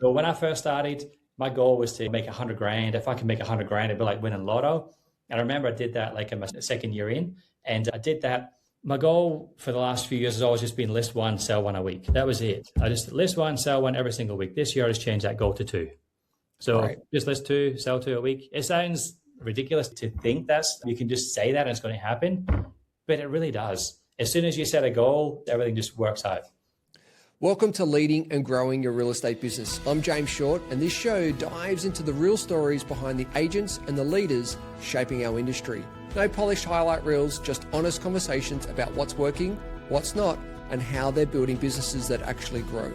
So when I first started, my goal was to make 100 grand. If I could make 100 grand, it'd be like winning lotto. And I remember I did that like in my second year in, and I did that. My goal for the last few years has always just been list one, sell one a week. That was it. I just list one, sell one every single week. This year I just changed that goal to 2. So just list 2, sell 2 a week. It sounds ridiculous to think you can just say that and it's going to happen, but it really does. As soon as you set a goal, everything just works out. Welcome to Leading and Growing Your Real Estate Business. I'm James Short, and this show dives into the real stories behind the agents and the leaders shaping our industry. No polished highlight reels, just honest conversations about what's working, what's not, and how they're building businesses that actually grow.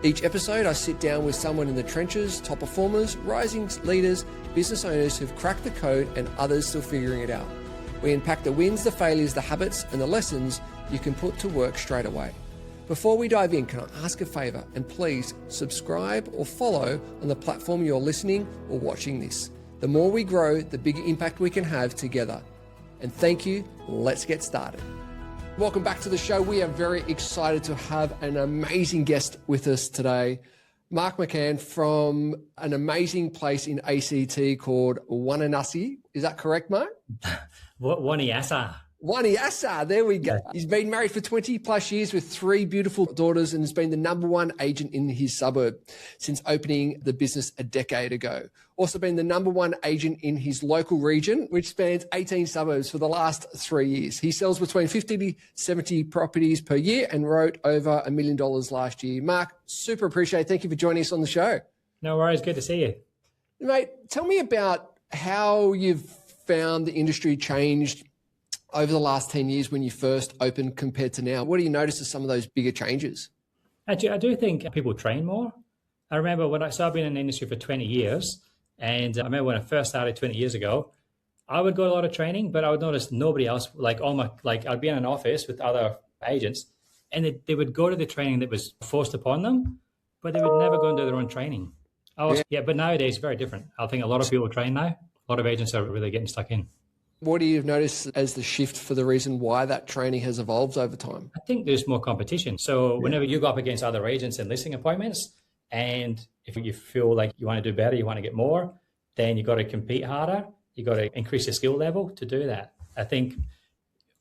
Each episode, I sit down with someone in the trenches, top performers, rising leaders, business owners who've cracked the code and others still figuring it out. We unpack the wins, the failures, the habits, and the lessons you can put to work straight away. Before we dive in, can I ask a favor? And please subscribe or follow on the platform you're listening or watching this. The more we grow, the bigger impact we can have together. And thank you. Let's get started. Welcome back to the show. We are very excited to have an amazing guest with us today. Mark McCann from an amazing place in ACT called Wananasi. Is that correct, Mark? Waniasa. Waniasa, there we go. He's been married for 20 plus years with 3 beautiful daughters and has been the #1 agent in his suburb since opening the business a decade ago. Also been the #1 agent in his local region, which spans 18 suburbs for the last 3 years. He sells between 50 to 70 properties per year and wrote over $1 million last year. Mark, super appreciate it. Thank you for joining us on the show. No worries. Good to see you. Mate, tell me about how you've found the industry changed over the last 10 years when you first opened compared to now. What do you notice as some of those bigger changes? Actually, I do think people train more. I remember I've been in the industry for 20 years. And I remember when I first started 20 years ago, I would go to a lot of training, but I would notice nobody else, I'd be in an office with other agents and they would go to the training that was forced upon them, but they would never go and do their own training. But nowadays it's very different. I think a lot of people train now. A lot of agents are really getting stuck in. What do you notice as the shift for the reason why that training has evolved over time? I think there's more competition. So whenever you go up against other agents and listing appointments, and if you feel like you want to do better, you want to get more, then you got to compete harder. You got to increase your skill level to do that. I think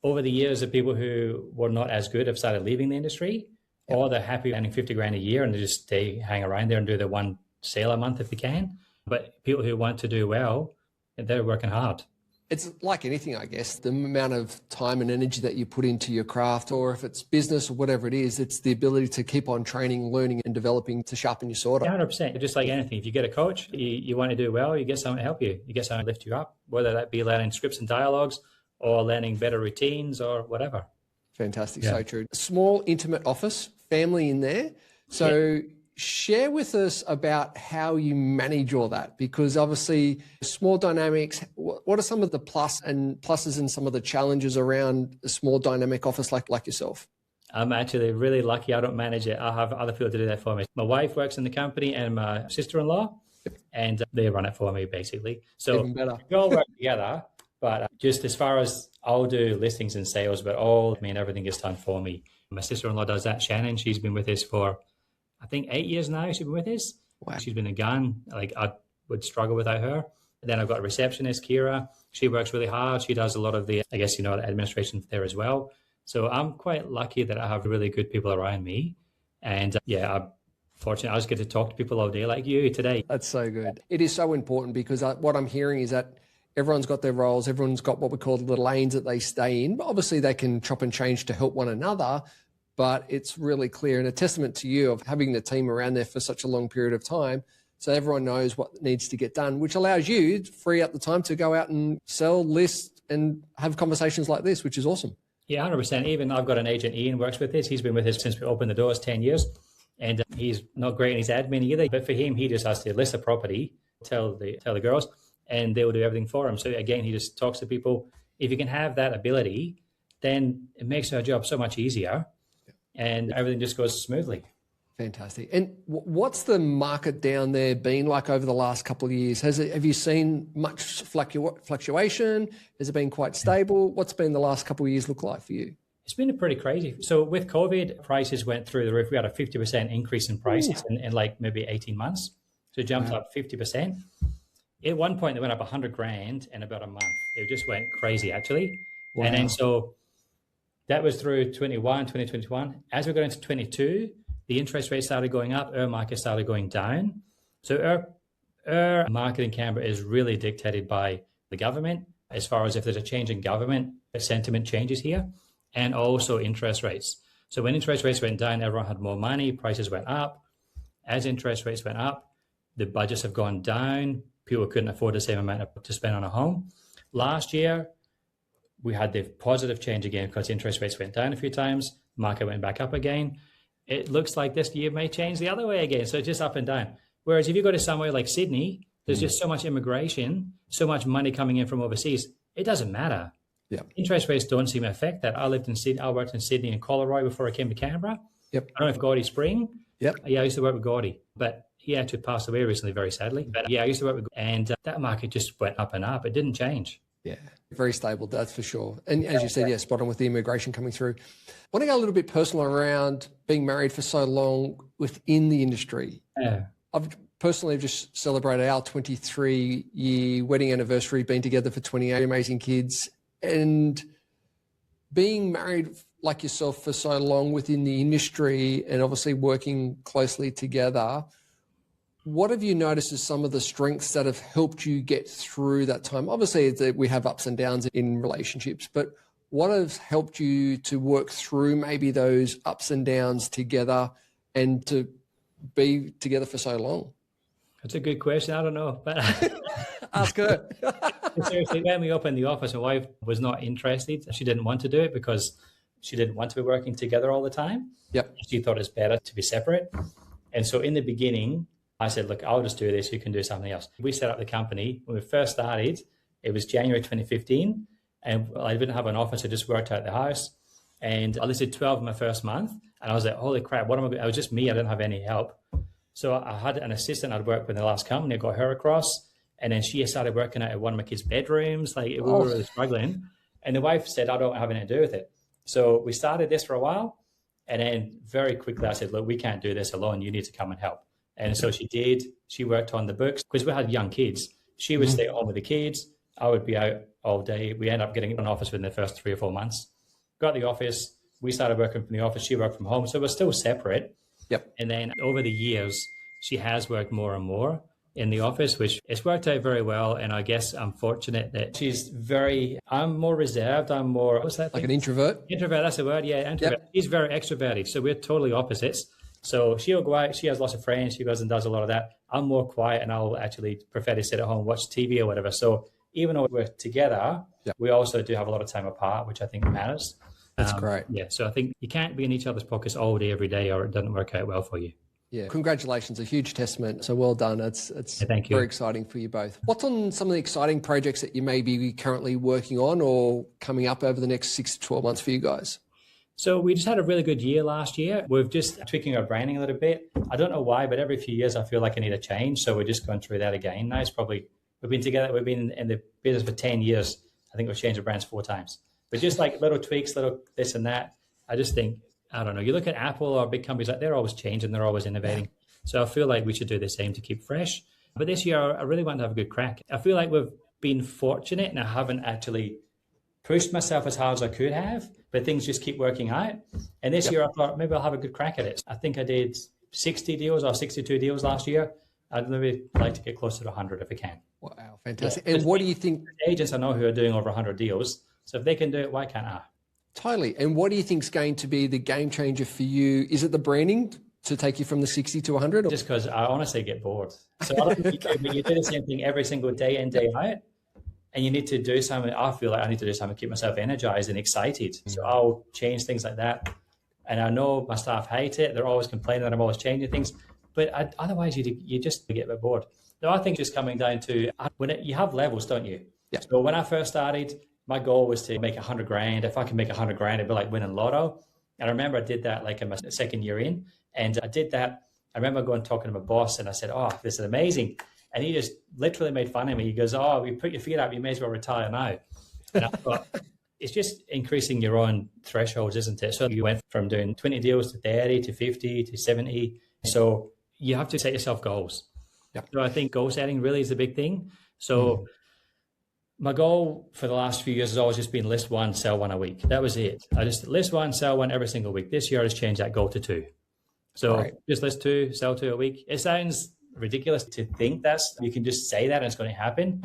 over the years, the people who were not as good have started leaving the industry, or they're happy earning 50 grand a year and they hang around there and do their one sale a month if they can. But people who want to do well, they're working hard. It's like anything, I guess, the amount of time and energy that you put into your craft, or if it's business or whatever it is, it's the ability to keep on training, learning and developing to sharpen your sword. 100%. Just like anything, if you get a coach, you want to do well, you get someone to help you. You get someone to lift you up, whether that be learning scripts and dialogues or learning better routines or whatever. Fantastic. Yeah. So true. Small, intimate office, family in there. So share with us about how you manage all that, because obviously small dynamics, what are some of the pluses and some of the challenges around a small dynamic office like yourself? I'm actually really lucky I don't manage it. I have other people to do that for me. My wife works in the company and my sister-in-law, and they run it for me basically. So even better. We all work together, but just as far as I'll do listings and sales, but everything gets done for me. My sister-in-law does that, Shannon. She's been with us for I think 8 years now. She's been with us. Wow. She's been a gun. I would struggle without her. Then I've got a receptionist, Kira. She works really hard. She does a lot of the administration there as well. So I'm quite lucky that I have really good people around me. And I'm fortunate. I just get to talk to people all day like you today. That's so good. It is so important because what I'm hearing is that everyone's got their roles. Everyone's got what we call the lanes that they stay in. Obviously, they can chop and change to help one another. But it's really clear and a testament to you of having the team around there for such a long period of time. So everyone knows what needs to get done, which allows you to free up the time to go out and sell, list, and have conversations like this, which is awesome. Yeah, 100%. Even I've got an agent, Ian, works with us. He's been with us since we opened the doors 10 years. And he's not great in his admin either. But for him, he just has to list a property, tell the girls, and they will do everything for him. So again, he just talks to people. If you can have that ability, then it makes our job so much easier. And everything just goes smoothly. Fantastic. And what's the market down there been like over the last couple of years? Have you seen much fluctuation? Has it been quite stable? What's been the last couple of years look like for you? It's been pretty crazy. So with COVID, prices went through the roof. We had a 50% increase in prices in like maybe 18 months. So it jumped up 50%. At one point, they went up 100 grand in about a month. It just went crazy, actually. Wow. And then so that was through 2021. As we got into 22, the interest rates started going up. Our market started going down. So our market in Canberra is really dictated by the government as far as if there's a change in government, sentiment changes here, and also interest rates. So when interest rates went down, everyone had more money, prices went up. As interest rates went up, the budgets have gone down. People couldn't afford the same amount to spend on a home. Last year, we had the positive change again because interest rates went down a few times, market went back up again. It looks like this year may change the other way again. So it's just up and down. Whereas if you go to somewhere like Sydney, there's just so much immigration, so much money coming in from overseas. It doesn't matter. Yeah. Interest rates don't seem to affect that. I worked in Sydney and Colorado before I came to Canberra. Yep. I don't know if Gordy Spring. Yep. Yeah, I used to work with Gordy, but he actually passed away recently, very sadly. But yeah, I used to work with, and that market just went up and up. It didn't change. Yeah, very stable, that's for sure. And as you said, spot on with the immigration coming through. I want to go a little bit personal around being married for so long within the industry. Yeah. I've personally just celebrated our 23-year wedding anniversary, been together for 28 amazing kids, and being married like yourself for so long within the industry and obviously working closely together. What have you noticed as some of the strengths that have helped you get through that time? Obviously, we have ups and downs in relationships, but what has helped you to work through maybe those ups and downs together and to be together for so long? That's a good question. I don't know, but ask her. Seriously, when we opened the office, my wife was not interested. She didn't want to do it because she didn't want to be working together all the time. Yep. She thought it's better to be separate. And so in the beginning, I said, look, I'll just do this. You can do something else. We set up the company. When we first started, it was January 2015. And I didn't have an office. I just worked out the house. And I listed 12 in my first month. And I was like, holy crap, what am I going to do? It was just me. I didn't have any help. So I had an assistant I'd worked with in the last company. I got her across. And then she started working out at one of my kids' bedrooms. Like we were really struggling. And the wife said, I don't have anything to do with it. So we started this for a while. And then very quickly I said, look, we can't do this alone. You need to come and help. And so she did. She worked on the books because we had young kids. She would stay at home with the kids. I would be out all day. We ended up getting an office within the first 3 or 4 months. Got the office. We started working from the office. She worked from home. So we're still separate. Yep. And then over the years, she has worked more and more in the office, which it's worked out very well. And I guess I'm fortunate that I'm more reserved. I'm more, what's that thing? Like an introvert? Introvert, that's the word. Yeah, introvert. Yep. She's very extroverted. So we're totally opposites. So she'll go out, she has lots of friends, she goes and does a lot of that. I'm more quiet and I'll actually prefer to sit at home, watch TV or whatever. So even though we're together, we also do have a lot of time apart, which I think matters. That's great. Yeah, so I think you can't be in each other's pockets all day, every day, or it doesn't work out well for you. Yeah, congratulations, a huge testament. So well done. It's thank you. Very exciting for you both. What's on some of the exciting projects that you may be currently working on or coming up over the next 6 to 12 months for you guys? So we just had a really good year last year. We've just tweaking our branding a little bit. I don't know why, but every few years I feel like I need a change. So we're just going through that again. Now we've been together. We've been in the business for 10 years. I think we've changed the brands 4 times. But just like little tweaks, little this and that. I just think, I don't know. You look at Apple or big companies, like they're always changing. They're always innovating. So I feel like we should do the same to keep fresh. But this year, I really want to have a good crack. I feel like we've been fortunate and I haven't actually pushed myself as hard as I could have, but things just keep working out. And this year I thought maybe I'll have a good crack at it. I think I did 60 deals or 62 deals last year. I'd maybe like to get closer to 100 if I can. Wow, fantastic. Yeah. And what do you think? Agents I know who are doing over 100 deals. So if they can do it, why can't I? Totally. And what do you think is going to be the game changer for you? Is it the branding to take you from the 60 to 100? Or? Just because I honestly get bored. So I don't think you can, but you do the same thing every single day in, day out. And you need to do something. I feel like I need to do something to keep myself energized and excited. So I'll change things like that. And I know my staff hate it. They're always complaining that I'm always changing things. But otherwise, you just get a bit bored. So I think just coming down to you have levels, don't you? Yeah. So when I first started, my goal was to make 100 grand. If I can make 100 grand, it'd be like winning lotto. And I remember I did that like in my second year in. And I did that. I remember going talking to my boss and I said, oh, this is amazing. And he just literally made fun of me. He goes, oh, we put your feet up. You may as well retire now. And I thought, it's just increasing your own thresholds, isn't it? So you went from doing 20 deals to 30 to 50 to 70. So you have to set yourself goals. Yeah. So I think goal setting really is the big thing. So my goal for the last few years has always just been list one, sell one a week. That was it. I just list one, sell one every single week. This year I just changed that goal to 2. So just list 2, sell 2 a week. It sounds ridiculous to think you can just say that and it's going to happen,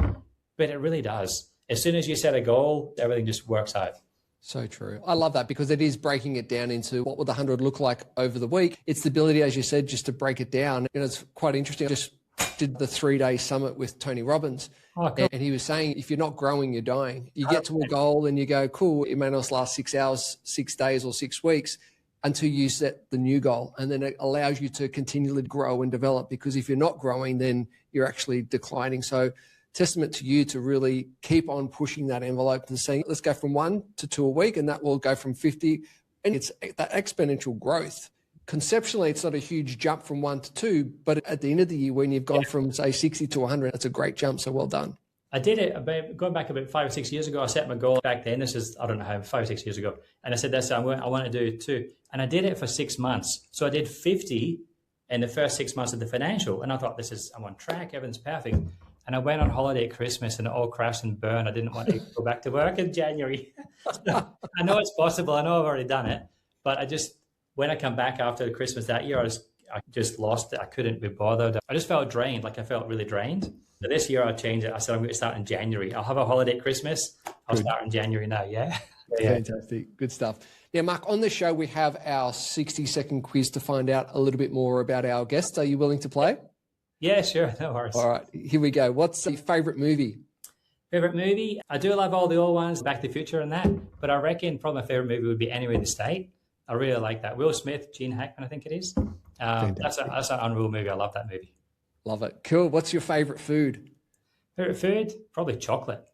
but it really does. As soon as you set a goal, everything just works out. So true. I love that because it is breaking it down into what would the 100 look like over the week. It's the ability, as you said, just to break it down. And it's quite interesting. I just did the 3-day summit with Tony Robbins. Oh, cool. And he was saying, if you're not growing, you're dying. You get to a goal and you go, cool, it may not last 6 hours, 6 days or 6 weeks until you set the new goal. And then it allows you to continually grow and develop, because if you're not growing, then you're actually declining. So testament to you to really keep on pushing that envelope and saying, let's go from 1 to 2 a week, and that will go from 50. And it's that exponential growth. Conceptually, it's not a huge jump from 1 to 2, but at the end of the year, when you've gone from, say, 60 to 100, that's a great jump. So well done. I did it going back about 5 or 6 years ago. I set my goal back then. This is, I don't know how, 5 or 6 years ago. And I said, I want to do 2. And I did it for 6 months. So I did 50 in the first 6 months of the financial. And I thought, I'm on track. Everything's perfect. And I went on holiday at Christmas and it all crashed and burned. I didn't want to go back to work in January. I know it's possible. I know I've already done it. But when I come back after Christmas that year, I just lost it. I couldn't be bothered. I just felt drained. I felt really drained. So this year I changed it. I said, I'm going to start in January. I'll have a holiday at Christmas. I'll start in January now. Yeah. Fantastic. Good stuff. Now, Mark, on the show, we have our 60-second quiz to find out a little bit more about our guests. Are you willing to play? Yeah, sure. No worries. All right, here we go. What's your favorite movie? Favorite movie? I do love all the old ones, Back to the Future and that, but I reckon probably my favorite movie would be Anywhere in the State. I really like that. Will Smith, Gene Hackman, I think it is. That's an unreal movie. I love that movie. Love it. Cool. What's your favorite food? Favorite food? Probably chocolate.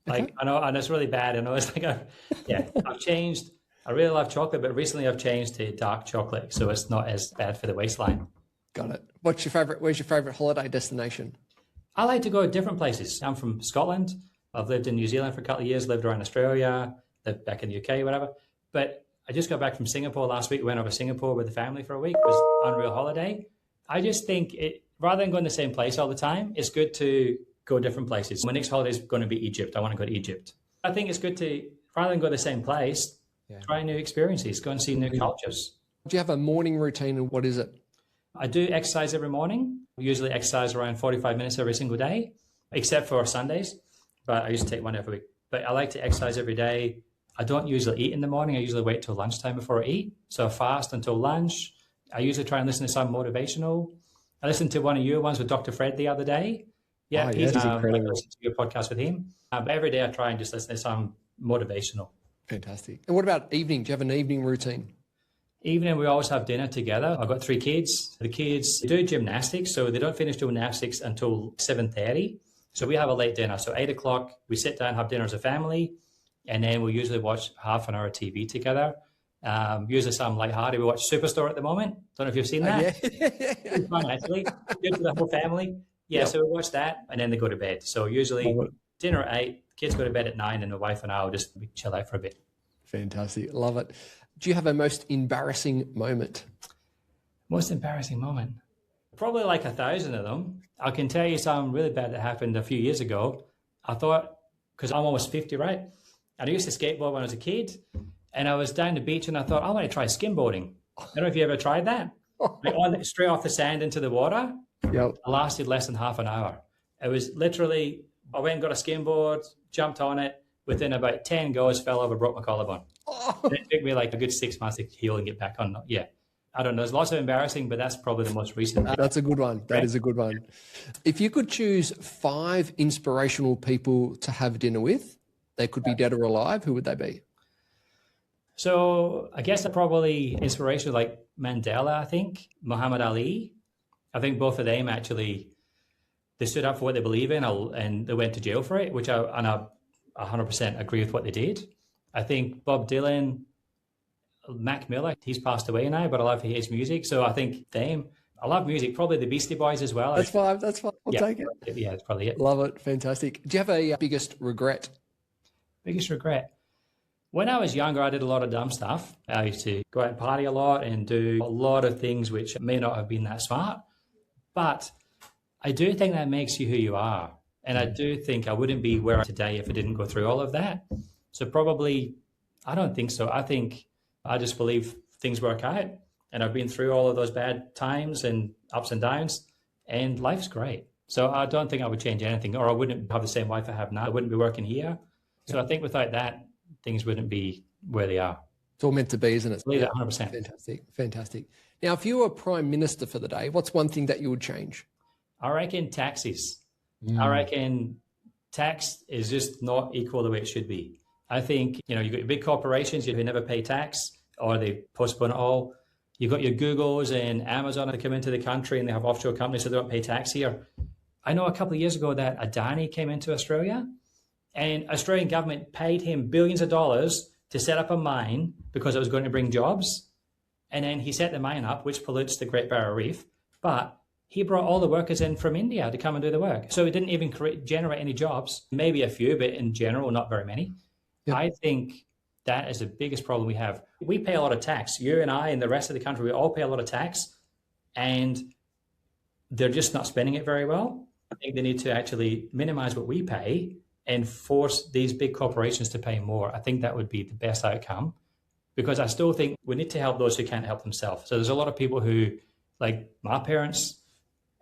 Like, I know it's really bad. I know it's like, I've changed. I really love chocolate, but recently I've changed to dark chocolate, so it's not as bad for the waistline. Got it. Where's your favorite holiday destination? I like to go to different places. I'm from Scotland. I've lived in New Zealand for a couple of years, lived around Australia, lived back in the UK, whatever. But I just got back from Singapore last week. We went over to Singapore with the family for a week. It was an unreal holiday. I just think rather than going to the same place all the time, it's good to go different places. My next holiday is going to be Egypt. I want to go to Egypt. I think it's good to, rather than go to the same place, try new experiences, go and see new cultures. Do you have a morning routine, and what is it? I do exercise every morning. I usually exercise around 45 minutes every single day, except for Sundays. But I used to take one every week. But I like to exercise every day. I don't usually eat in the morning. I usually wait till lunchtime before I eat. So I fast until lunch. I usually try and listen to some motivational. I listened to one of your ones with Dr. Fred the other day. Yeah, he's incredible. I listened to your podcast with him. But every day I try and just listen to some motivational. Fantastic. And what about evening? Do you have an evening routine? Evening, we always have dinner together. I've got 3 kids. The kids do gymnastics, so they don't finish gymnastics until 7:30. So we have a late dinner. So 8 o'clock, we sit down, have dinner as a family, and then we usually watch half an hour of TV together. Usually some lighthearted. We watch Superstore at the moment. Don't know if you've seen that. It's fun, actually. Good for the whole family. Yeah, so we watch that, and then they go to bed. So usually dinner at 8, kids go to bed at 9, and my wife and I will just chill out for a bit. Fantastic. Love it. Do you have a most embarrassing moment? Most embarrassing moment? Probably like 1,000 of them. I can tell you something really bad that happened a few years ago. I thought, because I'm almost 50, right? And I used to skateboard when I was a kid. And I was down the beach and I thought, I want to try skimboarding. I don't know if you ever tried that. Like straight off the sand into the water. Yep. It lasted less than half an hour. It was literally, I went and got a skimboard, jumped on it. Within about 10 goes, fell over, broke my collarbone. It took me like a good 6 months to heal and get back on. Yeah. I don't know. There's lots of embarrassing, but that's probably the most recent. That's a good one. That is a good one. If you could choose 5 inspirational people to have dinner with, they could be dead or alive, who would they be? So I guess they're probably inspirational, like Mandela, I think, Muhammad Ali. I think both of them actually, they stood up for what they believe in and they went to jail for it, which I 100% agree with what they did. I think Bob Dylan, Mac Miller, he's passed away now, but I love his music. So I think them. I love music, probably the Beastie Boys as well. That's fine. I'll take it. Yeah, that's probably it. Love it. Fantastic. Do you have a biggest regret? Biggest regret? When I was younger, I did a lot of dumb stuff. I used to go out and party a lot and do a lot of things which may not have been that smart. But I do think that makes you who you are. And I do think I wouldn't be where I am today if I didn't go through all of that. So probably, I don't think so. I think I just believe things work out. And I've been through all of those bad times and ups and downs, and life's great. So I don't think I would change anything, or I wouldn't have the same life I have now. I wouldn't be working here. So I think without that, things wouldn't be where they are. It's all meant to be, isn't it? I believe that 100%. Fantastic, fantastic. Now, if you were Prime Minister for the day, what's one thing that you would change? I reckon taxes. I reckon tax is just not equal the way it should be. I think, you've got your big corporations who never pay tax, or they postpone it all. You've got your Googles and Amazon that come into the country and they have offshore companies, so they don't pay tax here. I know a couple of years ago that Adani came into Australia, and Australian government paid him billions of dollars to set up a mine because it was going to bring jobs. And then he set the mine up, which pollutes the Great Barrier Reef. But he brought all the workers in from India to come and do the work. So it didn't even generate any jobs, maybe a few, but in general, not very many. Yep. I think that is the biggest problem we have. We pay a lot of tax. You and I and the rest of the country, we all pay a lot of tax, and they're just not spending it very well. I think they need to actually minimize what we pay and force these big corporations to pay more. I think that would be the best outcome, because I still think we need to help those who can't help themselves. So there's a lot of people who, like my parents,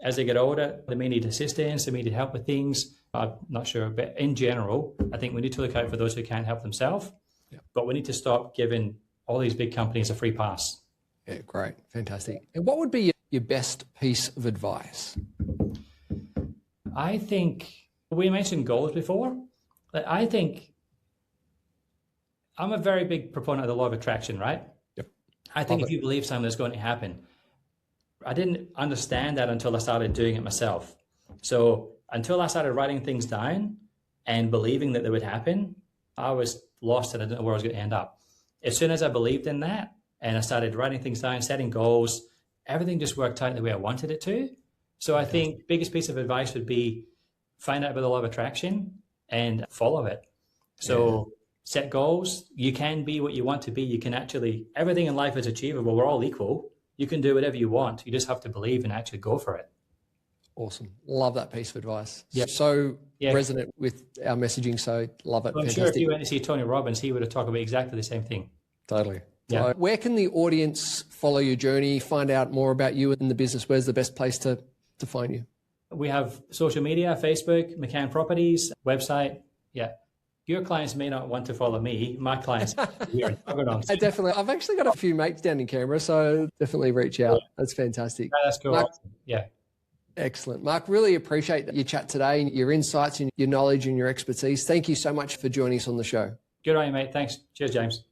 as they get older, they may need assistance, they may need help with things. I'm not sure, but in general, I think we need to look out for those who can't help themselves. Yeah. But we need to stop giving all these big companies a free pass. Yeah, great. Fantastic. And what would be your best piece of advice? I think we mentioned goals before. I think I'm a very big proponent of the law of attraction, right? Yep. I think if you believe something that's going to happen, I didn't understand that until I started doing it myself. So until I started writing things down and believing that they would happen, I was lost and I didn't know where I was going to end up. As soon as I believed in that and I started writing things down, setting goals, everything just worked out the way I wanted it to. So I think biggest piece of advice would be find out about the law of attraction and follow it. So set goals. You can be what you want to be. You can actually, everything in life is achievable. We're all equal. You can do whatever you want. You just have to believe and actually go for it. Awesome. Love that piece of advice. Yep. So resonant with our messaging. So love it. Well, I'm sure if you went to see Tony Robbins, he would have talked about exactly the same thing. Totally. Yeah. So where can the audience follow your journey, find out more about you in the business? Where's the best place to find you? We have social media, Facebook, McCann Properties, website. Yeah. Your clients may not want to follow me. My clients here in Tuggeranong. Definitely. I've actually got a few mates down in Canberra, so definitely reach out. That's fantastic. Yeah, that's cool. Mark, yeah. Excellent. Mark, really appreciate your chat today, your insights and your knowledge and your expertise. Thank you so much for joining us on the show. Good on you, mate. Thanks. Cheers, James.